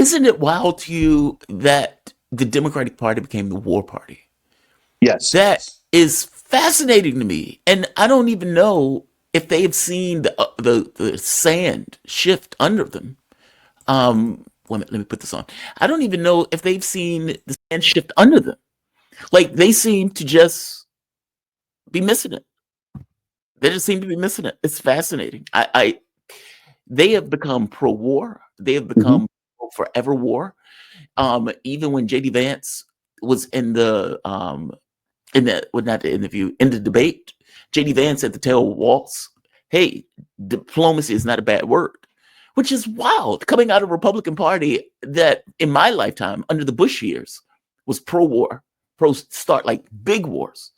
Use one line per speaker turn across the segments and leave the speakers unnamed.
Isn't it wild to you that the Democratic Party became the war party?
Yes.
That is fascinating to me, and I don't even know if they've seen the sand shift under them. Wait a minute, let me put this on. I don't even know if they've seen the sand shift under them. Like they seem to just be missing it. They just seem to be missing it. It's fascinating. They have become pro-war. They have
Mhm.
become forever war. Even when JD Vance was in the well, not the interview, in the debate, JD Vance had to tell Waltz, hey, diplomacy is not a bad word, which is wild coming out of Republican Party that in my lifetime under the Bush years was pro-war, pro start like big wars.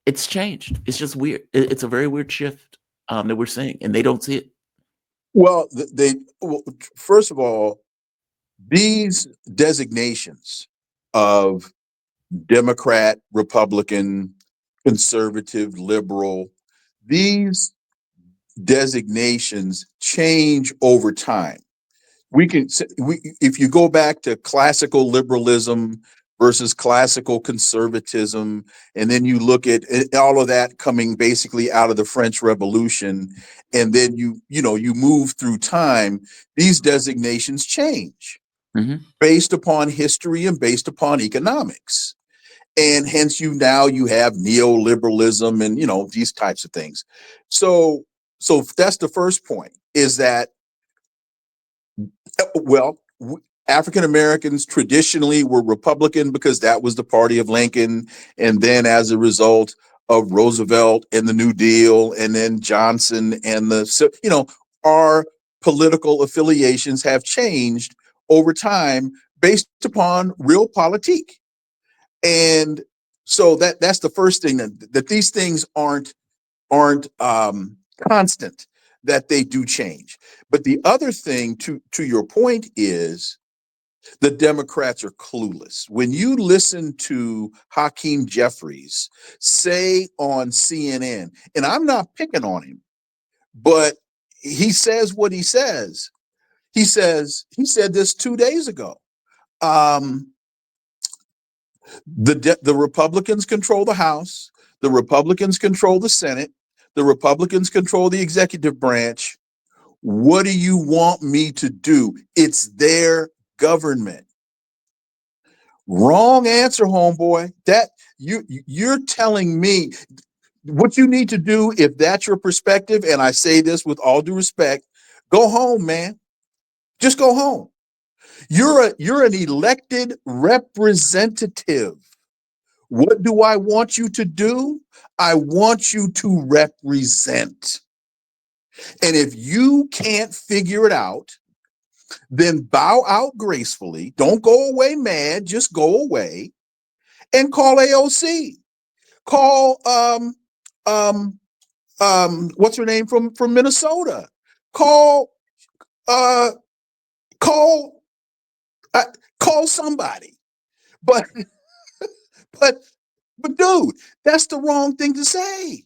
It's changed. It's just weird. It's a very weird shift that we're seeing, and they don't see it.
Well, first of all, these designations of Democrat, Republican, conservative, liberal, these designations change over time. If you go back to classical liberalism versus classical conservatism, and then you look at all of that coming basically out of the French Revolution, and then you move through time, these designations change
Mm-hmm.
based upon history and based upon economics. And hence you have neoliberalism and these types of things. So that's the first point, is that well, African Americans traditionally were Republican because that was the party of Lincoln. And then as a result of Roosevelt and the New Deal, and then Johnson and our political affiliations have changed over time based upon realpolitik. And so that's the first thing, that these things aren't constant, that they do change. But the other thing, to your point, is the Democrats are clueless. When you listen to Hakeem Jefferies say on CNN, and I'm not picking on him, but he says what he says. He said this 2 days ago. Um, the Republicans control the House, the Republicans control the Senate, the Republicans control the executive branch. What do you want me to do? It's their government. Wrong answer, homeboy. That you're telling me what you need to do, if that's your perspective, and I say this with all due respect, go home, man. Just go home. You're an elected representative. What do I want you to do? I want you to represent. And if you can't figure it out, then bow out gracefully. Don't go away mad, just go away and call AOC. Call what's her name from Minnesota? Call uh call uh, call somebody. But but but dude, that's the wrong thing to say.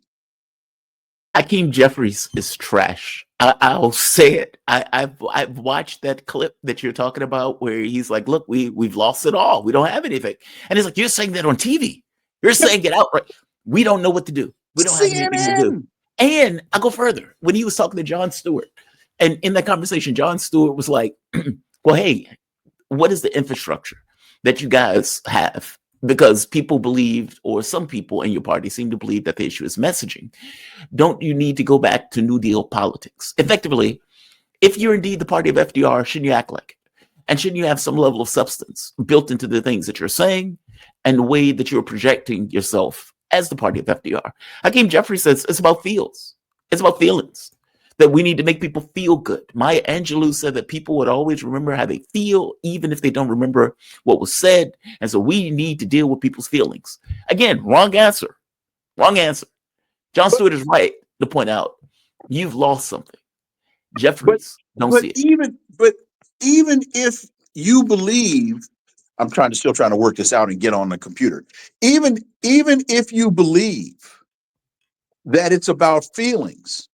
Hakeem Jefferies is trash. I'll say it. I've watched that clip that you're talking about where he's like, "Look, we've lost it all. We don't have anything," and he's like, "You're saying that on TV. You're saying it outright. We don't know what to do. We don't have anything to do."
CNN.
And I go further. When he was talking to Jon Stewart, and in that conversation, Jon Stewart was like, "Well, hey, what is the infrastructure that you guys have?" Because people believed, or some people in your party seem to believe, that the issue is messaging. Don't you need to go back to New Deal politics? Effectively, if you're indeed the party of FDR, shouldn't you act like it? And shouldn't you have some level of substance built into the things that you're saying and the way that you're projecting yourself as the party of FDR? Hakeem Jeffrey says it's about feels. It's about feelings. That we need to make people feel good. Maya Angelou said that people would always remember how they feel, even if they don't remember what was said. And so we need to deal with people's feelings. Again, wrong answer. Wrong answer. Jon
But
Stewart is right to point out you've lost something.
but
Jeffries don't
but
see it.
even if you believe, I'm still trying to work this out and get on the computer. Even if you believe that it's about feelings,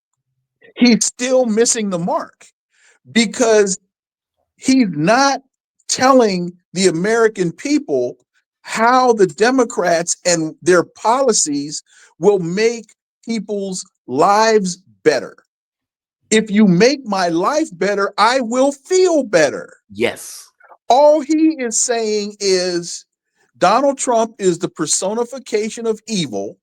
he's still missing the mark, because he's not telling the American people how the Democrats and their policies will make people's lives better. If you make my life better, I will feel better.
Yes.
All he is saying is Donald Trump is the personification of evil,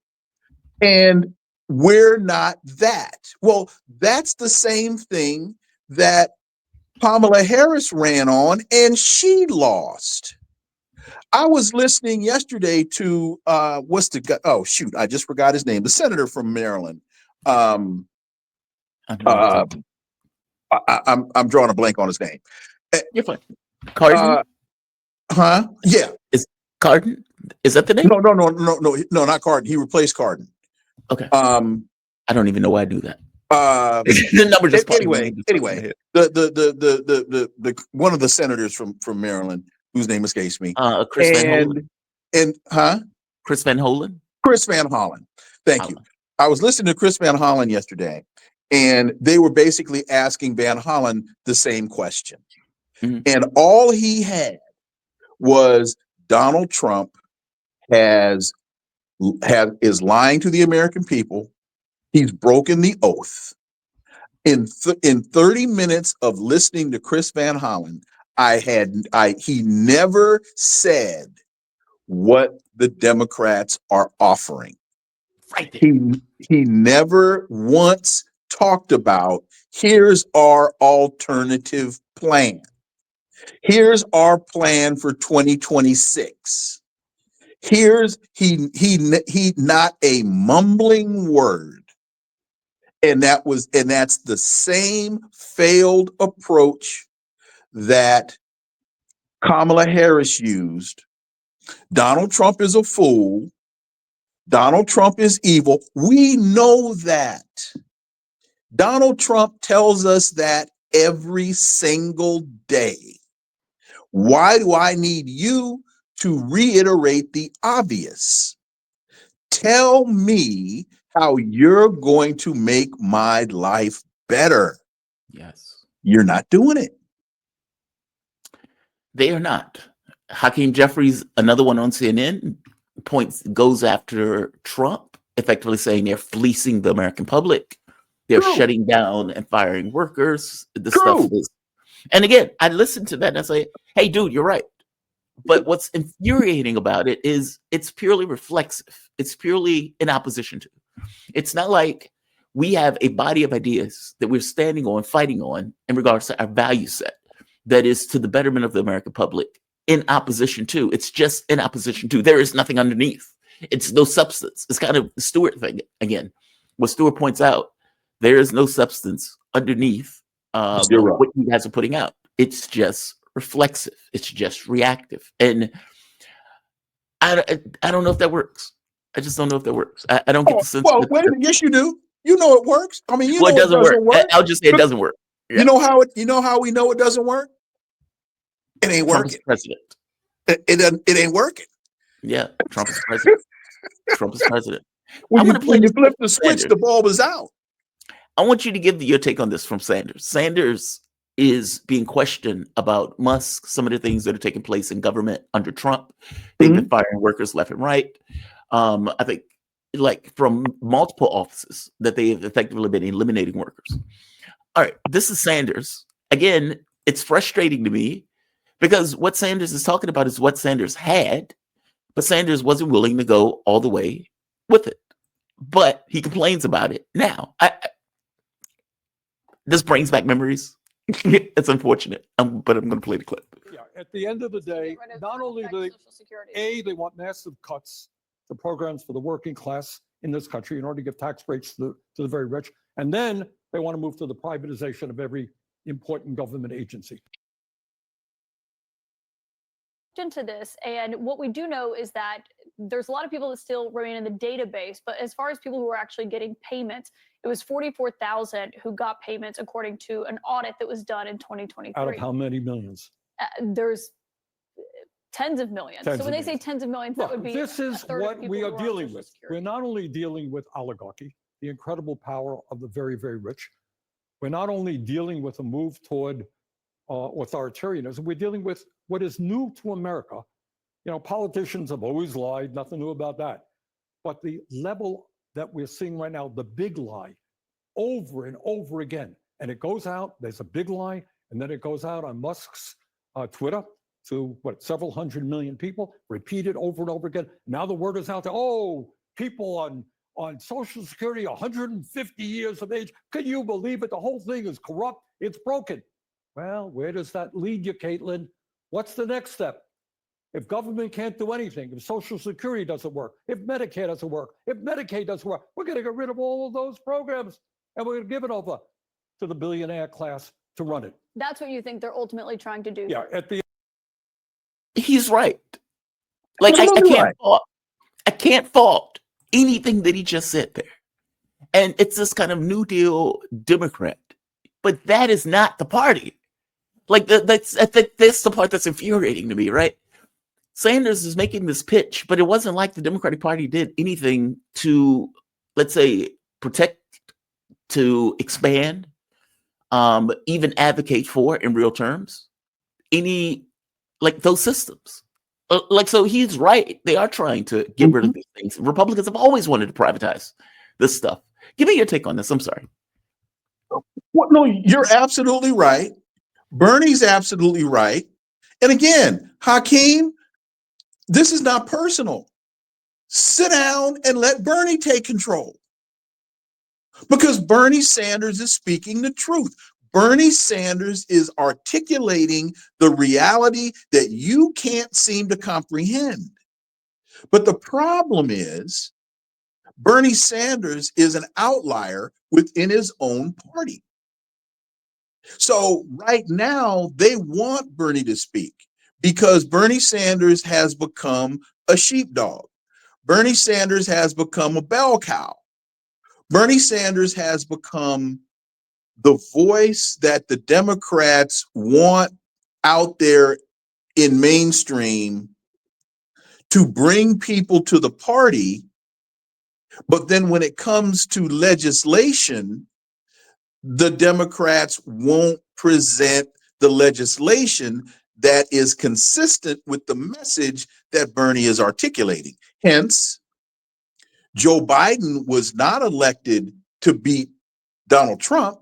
and we're not that. Well, that's the same thing that Kamala Harris ran on, and she lost. I was listening yesterday to what's the guy? Oh shoot, I just forgot his name. The senator from Maryland. Um,
I know what you're
uh,
talking
I'm drawing a blank on his name.
about. You're fine. Cardin?
Yeah.
Is Cardin? Is that the name?
No, not Cardin. He replaced Cardin.
Okay. I don't even know why I do that. The number just
anyway, the one of the senators from Maryland whose name escapes me.
Chris Van Hollen.
Chris Van Hollen. Thank
Hollen.
you. I was listening to Chris Van Hollen yesterday, and they were basically asking Van Hollen the same question.
Mm-hmm.
And all he had was Donald Trump is lying to the American people. He's broken the oath. In 30 minutes of listening to Chris Van Hollen, he never said what the Democrats are offering.
Right there.
He never once talked about, here's our alternative plan. Here's our plan for 2026. He not a mumbling word. And that's the same failed approach that Kamala Harris used. Donald Trump is a fool. Donald Trump is evil. We know that. Donald Trump tells us that every single day. Why do I need you to reiterate the obvious? Tell me how you're going to make my life better.
Yes.
You're not doing it.
They are not. Hakeem Jefferies, another one on CNN, goes after Trump, effectively saying they're fleecing the American public. They're shutting down and firing workers. The stuff is, and again, I listened to that and I say, hey, dude, you're right. But what's infuriating about it is it's purely reflexive. It's purely in opposition to. It's not like we have a body of ideas that we're standing on, fighting on in regards to our value set that is to the betterment of the American public in opposition to. It's just in opposition to. There is nothing underneath. It's no substance. It's kind of the Stewart thing again. What Stewart points out, there is no substance underneath what you guys are putting out. It's just reflexive. It's just reactive. And I don't know if that works. I just don't know if that works. I don't get the sense.
Well, wait a minute. Yes, you do. You know it works. I mean,
it doesn't work. I'll just say it doesn't work.
Yeah. You know how we know it doesn't work? It ain't
Trump
working.
Is president.
It ain't working.
Yeah, Trump is president. Trump is president.
When you flip the switch, the bulb is out.
I want you to give your take on this from Sanders. Sanders is being questioned about Musk, some of the things that are taking place in government under Trump. They've been firing workers left and right. I think like from multiple offices that they have effectively been eliminating workers. All right, this is Sanders. Again, it's frustrating to me because what Sanders is talking about is what Sanders had, but Sanders wasn't willing to go all the way with it. But he complains about it now. This brings back memories. It's unfortunate, but I'm going to play the clip.
Yeah, at the end of the day, not only do they want massive cuts to programs for the working class in this country in order to give tax breaks to the very rich, and then they want to move to the privatization of every important government agency.
Into this, and what we do know is that there's a lot of people that still remain in the database, but as far as people who are actually getting payments, it was 44,000 who got payments according to an audit that was done in 2023.
Out of how many millions?
There's tens of millions. So when they say tens of millions, that would be
this is what we are dealing with. We're not only dealing with oligarchy, the incredible power of the very, very rich. We're not only dealing with a move toward authoritarianism, we're dealing with what is new to America, politicians have always lied, nothing new about that. But the level that we're seeing right now, the big lie, over and over again, and it goes out, there's a big lie, and then it goes out on Musk's Twitter to several hundred million people, repeated over and over again. Now the word is out there, people on Social Security, 150 years of age. Can you believe it? The whole thing is corrupt. It's broken. Well, where does that lead you, Caitlin? What's the next step? If government can't do anything, if Social Security doesn't work, if Medicare doesn't work, if Medicaid doesn't work, we're going to get rid of all of those programs and we're going to give it over to the billionaire class to run it.
That's what you think they're ultimately trying to do.
Yeah,
He's right. Like I can't fault anything that he just said there. And it's this kind of New Deal Democrat, but that is not the party. Like that's the part that's infuriating to me, right? Sanders is making this pitch, but it wasn't like the Democratic Party did anything to, let's say, protect, to expand, even advocate for in real terms, any like those systems. So he's right. They are trying to get rid of these things. Republicans have always wanted to privatize this stuff. Give me your take on this. I'm sorry.
Well, no, you're absolutely right. Bernie's absolutely right. And again, Hakeem, this is not personal. Sit down and let Bernie take control. Because Bernie Sanders is speaking the truth. Bernie Sanders is articulating the reality that you can't seem to comprehend. But the problem is, Bernie Sanders is an outlier within his own party. So right now, they want Bernie to speak because Bernie Sanders has become a sheepdog. Bernie Sanders has become a bell cow. Bernie Sanders has become the voice that the Democrats want out there in mainstream to bring people to the party. But then when it comes to legislation, the Democrats won't present the legislation that is consistent with the message that Bernie is articulating. Hence, Joe Biden was not elected to beat Donald Trump.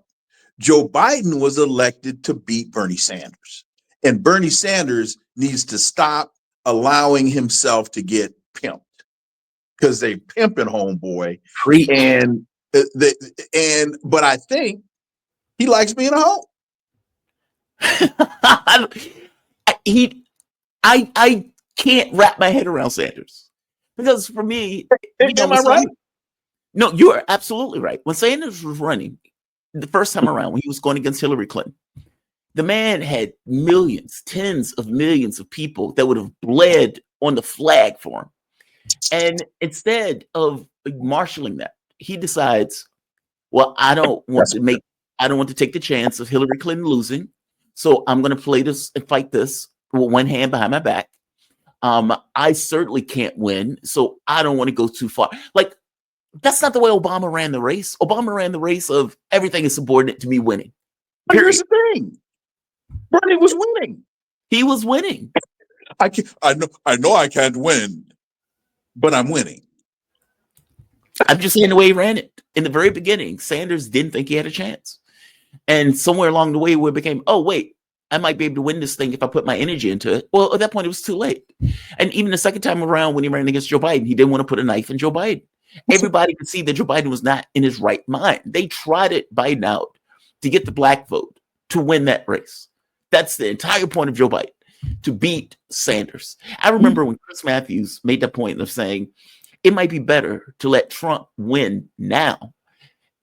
Joe Biden was elected to beat Bernie Sanders. And Bernie Sanders needs to stop allowing himself to get pimped because they pimping homeboy. But I think he likes being a hoe.
I can't wrap my head around Sanders because for me,
Am I right?
No, you are absolutely right. When Sanders was running the first time around, when he was going against Hillary Clinton, the man had millions, tens of millions of people that would have bled on the flag for him. And instead of marshaling that, he decides, well, I don't want to take the chance of Hillary Clinton losing. So I'm going to play this and fight this with one hand behind my back. I certainly can't win, so I don't want to go too far. Like, that's not the way Obama ran the race. Obama ran the race of everything is subordinate to me winning.
But here's the thing. Bernie was winning.
He was winning.
I know I can't win, but I'm winning.
I'm just saying the way he ran it. In the very beginning, Sanders didn't think he had a chance. And somewhere along the way, it became, oh, wait, I might be able to win this thing if I put my energy into it. Well, at that point, it was too late. And even the second time around when he ran against Joe Biden, he didn't want to put a knife in Joe Biden. Everybody could see that Joe Biden was not in his right mind. They trotted Biden out to get the black vote to win that race. That's the entire point of Joe Biden, to beat Sanders. I remember when Chris Matthews made that point of saying it might be better to let Trump win now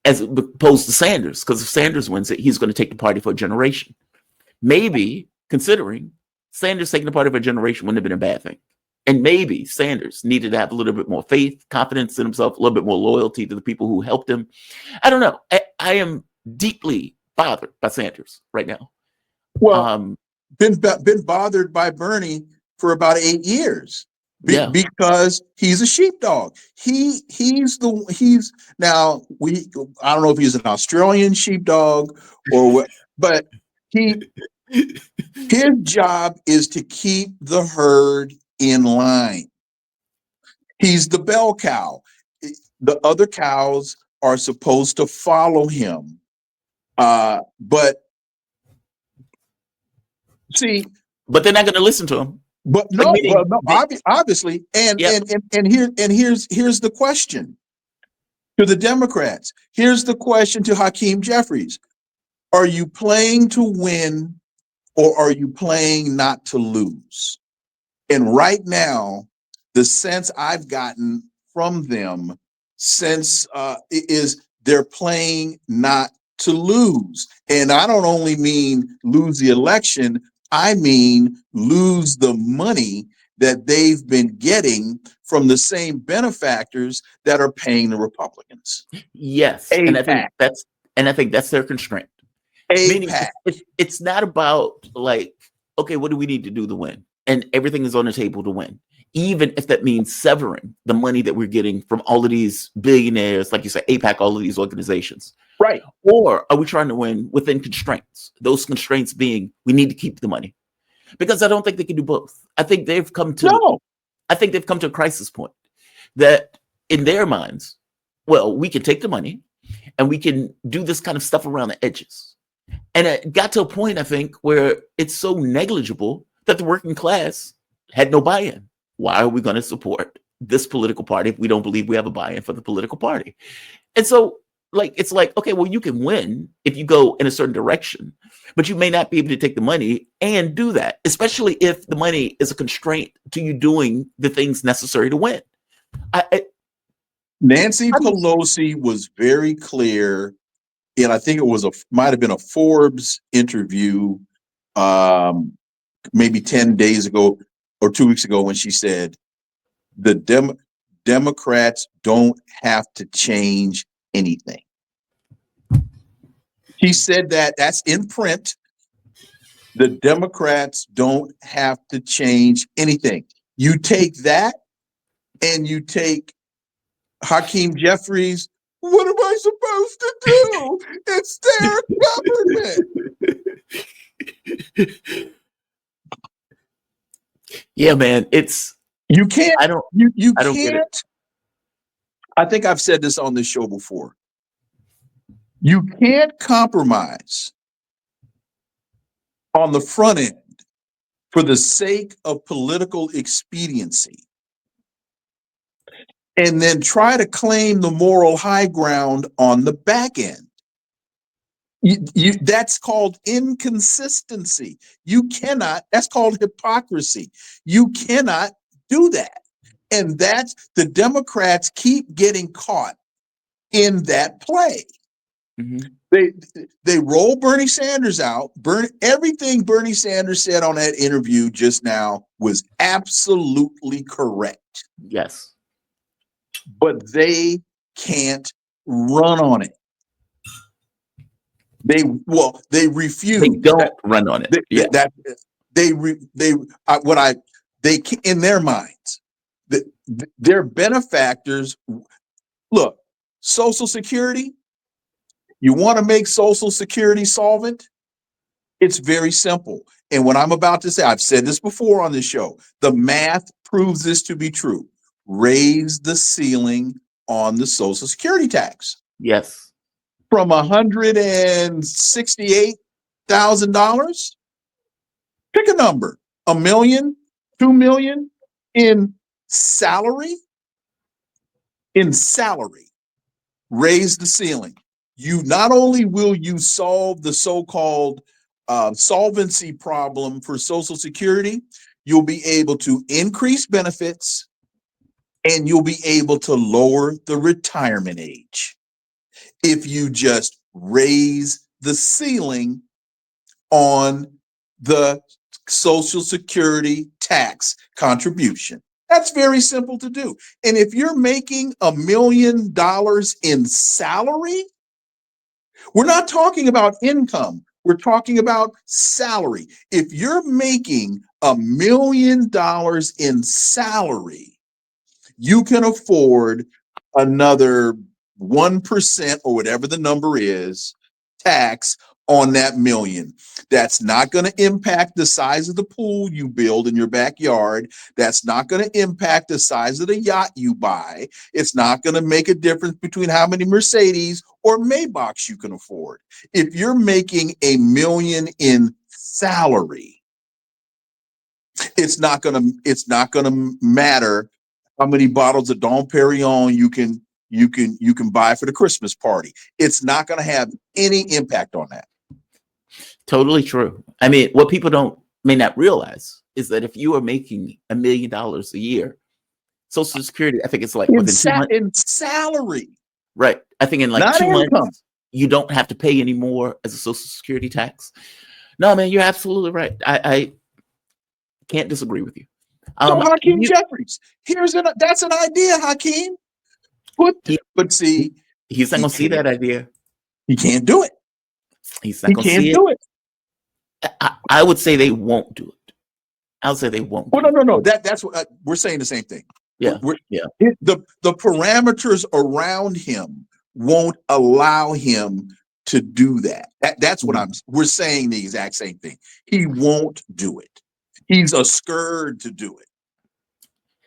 as opposed to Sanders, because if Sanders wins it, he's going to take the party for a generation. Maybe, considering Sanders taking the party for a generation wouldn't have been a bad thing. And maybe Sanders needed to have a little bit more faith, confidence in himself, a little bit more loyalty to the people who helped him. I don't know. I am deeply bothered by Sanders right now.
Well, been bothered by Bernie for about 8 years because he's a sheepdog. I don't know if he's an Australian sheepdog or what, but His job is to keep the herd in line. He's the bell cow. The other cows are supposed to follow him. But see,
But they're not going to listen to him.
but
Like,
no,
meaning
obviously,
Yep.
and here's the question to the Democrats. Here's the question to Hakeem Jefferies: are you playing to win, or are you playing not to lose? And right now, the sense I've gotten from them since is they're playing not to lose. And I don't only mean lose the election, I mean lose the money that they've been getting from the same benefactors that are paying the Republicans.
Yes, and I think that's their constraint. Meaning
APAC.
it's not about like, okay, what do we need to do to win? And everything is on the table to win. Even if that means severing the money that we're getting from all of these billionaires, like you said, APAC, all of these organizations.
Right.
Or are we trying to win within constraints? Those constraints being we need to keep the money. Because I don't think they can do both. I think they've come to a crisis point that in their minds, well, we can take the money and we can do this kind of stuff around the edges. And it got to a point, I think, where it's so negligible that the working class had no buy-in. Why are we going to support this political party if we don't believe we have a buy-in for the political party? And so, like, it's like, okay, well, you can win if you go in a certain direction, but you may not be able to take the money and do that, especially if the money is a constraint to you doing the things necessary to win.
Nancy Pelosi was very clear, and I think it was might have been a Forbes interview, maybe 10 days ago or 2 weeks ago, when she said the Democrats don't have to change anything. She said that's in print. The Democrats don't have to change anything. You take that and you take Hakeem Jefferies. What am I supposed to do? It's their government.
Yeah, man, it's
You can't.
I don't
You
I don't get it.
can't. I think I've said this on this show before. You can't compromise on the front end for the sake of political expediency and then try to claim the moral high ground on the back end. That's called inconsistency. You cannot, that's called hypocrisy. You cannot do that. And that's the Democrats keep getting caught in that play.
Mm-hmm.
They roll Bernie Sanders out. Everything Bernie Sanders said on that interview just now was absolutely correct.
Yes.
But they can't run on it. They refuse.
They don't run on it.
In their minds, their benefactors. Look, Social Security. You want to make Social Security solvent? It's very simple. And what I'm about to say, I've said this before on this show. The math proves this to be true. Raise the ceiling on the Social Security tax.
Yes.
From $168,000, pick a number, $1 million, $2 million in salary. Raise the ceiling. You not only will you solve the so-called solvency problem for Social Security, you'll be able to increase benefits and you'll be able to lower the retirement age if you just raise the ceiling on the Social Security tax contribution. That's very simple to do. And if you're making $1 million in salary, we're not talking about income. We're talking about salary. If you're making $1 million in salary, you can afford another 1% or whatever the number is tax on that million. That's not going to impact the size of the pool you build in your backyard. That's not going to impact the size of the yacht you buy. It's not going to make a difference between how many Mercedes or Maybachs you can afford. If you're making $1 million in salary, it's not going to matter how many bottles of Dom Perignon you can buy for the Christmas party. It's not going to have any impact on that.
Totally true. I mean, what people may not realize is that if you are making $1 million a year, Social Security, I think it's like within 2 months
in salary,
right? I think in like
not
2
income.
months, you don't have to pay any more as a Social Security tax. No, man, you're absolutely right. I can't disagree with you.
So Hakeem Jefferies, that's an idea, Hakeem. But see,
he's not going to see that idea.
He can't do it.
He's not going to see it. I would say they won't do it. I'll say they won't.
Well, no. That's what we're saying. The same thing.
Yeah.
The parameters around him won't allow him to do that. That's what we're saying. The exact same thing. He won't do it. He's scared to do it.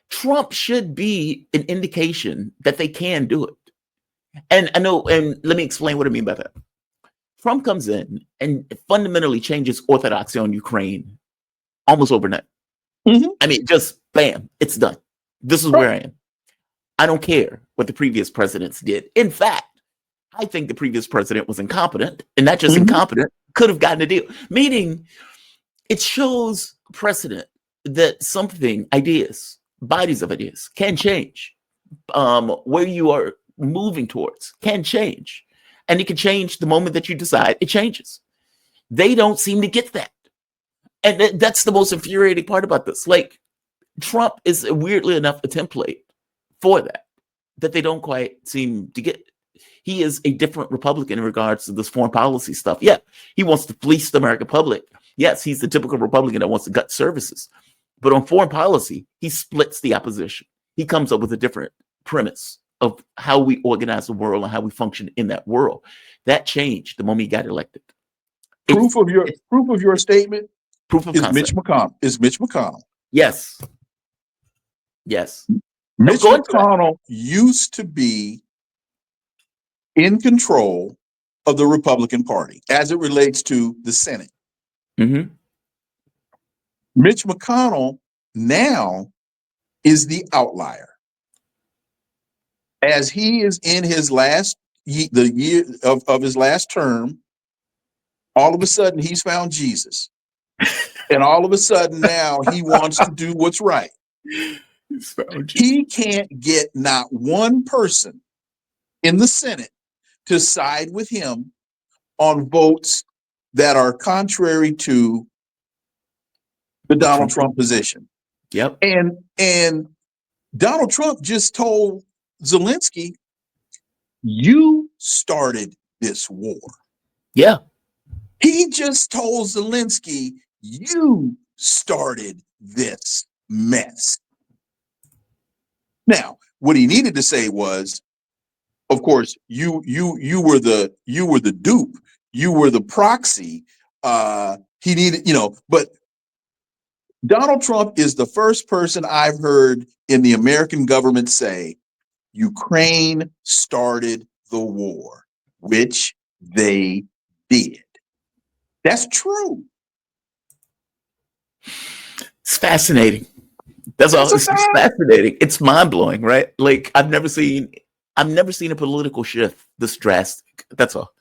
Trump should be an indication that they can do it. And I know, and let me explain what I mean by that. Trump comes in and fundamentally changes orthodoxy on Ukraine almost overnight.
Mm-hmm.
I mean, just bam, it's done. This is where I am. I don't care what the previous presidents did. In fact, I think the previous president was incompetent, and not just incompetent, could have gotten a deal. Meaning, it shows precedent that ideas, bodies of ideas can change. Where you are moving towards can change. And it can change the moment that you decide it changes. They don't seem to get that. And that's the most infuriating part about this. Like, Trump is weirdly enough a template for that they don't quite seem to get. He is a different Republican in regards to this foreign policy stuff. Yeah, he wants to fleece the American public. Yes, he's the typical Republican that wants to gut services. But on foreign policy, he splits the opposition. He comes up with a different premise of how we organize the world and how we function in that world. That changed the moment he got elected.
Proof of your statement.
Proof of concept.
Mitch McConnell.
Yes.
Mitch McConnell used to be in control of the Republican Party as it relates to the Senate.
Mm-hmm.
Mitch McConnell now is the outlier. As he is in his the year of his last term, all of a sudden he's found Jesus. And all of a sudden now he wants to do what's right. He can't get not one person in the Senate to side with him on votes that are contrary to the Donald Trump position.
Yep.
And Donald Trump just told Zelensky, you started this war.
Yeah.
He just told Zelensky, you started this mess. Now, what he needed to say was, of course, you were the dupe, you were the proxy. He needed, but Donald Trump is the first person I've heard in the American government say, Ukraine started the war, which they did. That's true.
It's fascinating. That's all. It's fascinating. It's mind blowing, right? Like I've never seen a political shift this drastic. That's all.